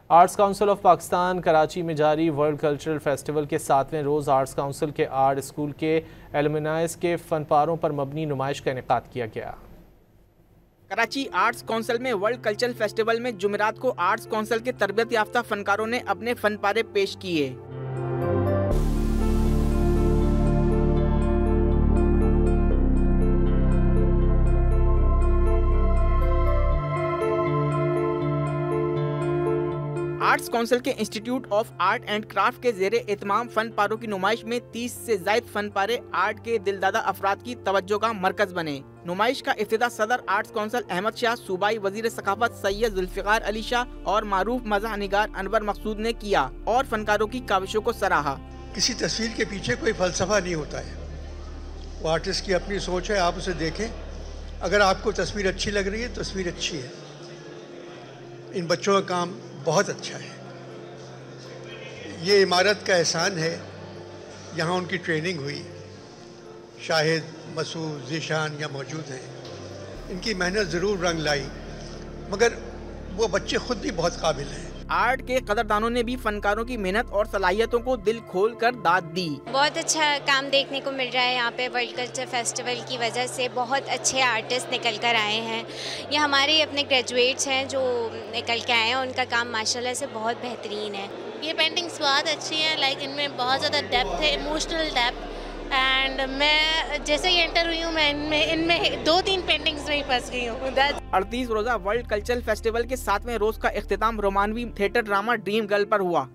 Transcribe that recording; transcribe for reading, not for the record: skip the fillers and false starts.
Arts council of Pakistan Karachi में जारी world cultural festival के 7वें रोज़ आर्ट्स काउंसिल के आर्ट स्कूल के एलुमनाइज के फनपारों पर मबनी नुमाइश का इनेकाद किया गया। कराची आर्ट्स काउंसिल में वर्ल्ड कल्चरल फेस्टिवल में जुमेरात को आर्ट्स काउंसिल के तरबियत याफ्ता फनकारों ने अपने फनपारे पेश किए। आर्ट्स काउंसिल के institute of art and craft के ज़ेरे एहतमाम फन पारों की नुमाइश में 30 से ज़ायद फन पारे आर्ट के दिलदादा अफराद की तवज्जो का मरकज बने। नुमाइश का इफ्तिताह सदर आर्ट्स काउंसिल अहमद शाह, सूबाई वजीर सकाफत सैयद जुल्फिकार अली शाह और मारूफ मज़ाह निगार अनवर मकसूद ने किया और फनकारों की काविशों को सराहा। किसी तस्वीर के पीछे कोई फलसफा नहीं होता है, वो आर्टिस्ट की अपनी सोच है। आप उसे देखें, अगर आपको तस्वीर अच्छी लग रही है, तस्वीर अच्छी है। इन बच्चों का काम बहुत अच्छा है। ये इमारत का एहसान है, यहाँ उनकी ट्रेनिंग हुई। शाहिद, मसूद, ज़ीशान यहाँ मौजूद हैं। इनकी मेहनत ज़रूर रंग लाई, मगर वो बच्चे खुद भी बहुत काबिल हैं। आर्ट के कदरदानों ने भी फनकारों की मेहनत और सलाहियतों को दिल खोल कर दाद दी। बहुत अच्छा काम देखने को मिल रहा है यहाँ पे। वर्ल्ड कल्चर फेस्टिवल की वजह से बहुत अच्छे आर्टिस्ट निकल कर आए हैं। ये हमारे अपने ग्रेजुएट्स हैं जो निकल के आए हैं, उनका काम माशाल्लाह से बहुत बेहतरीन है। ये पेंटिंग्स बहुत अच्छी हैं, लाइक इनमें बहुत ज़्यादा डेप्थ है, इमोशनल डेप्थ। एंड मैं जैसे ही एंटर हुई हूँ, मैं इनमें 2-3 पेंटिंग्स में ही फंस गई हूँ। 38 रोज़ा वर्ल्ड कल्चरल फेस्टिवल के 7वें रोज़ का इख्तिताम रोमानवी थिएटर ड्रामा ड्रीम गर्ल पर हुआ।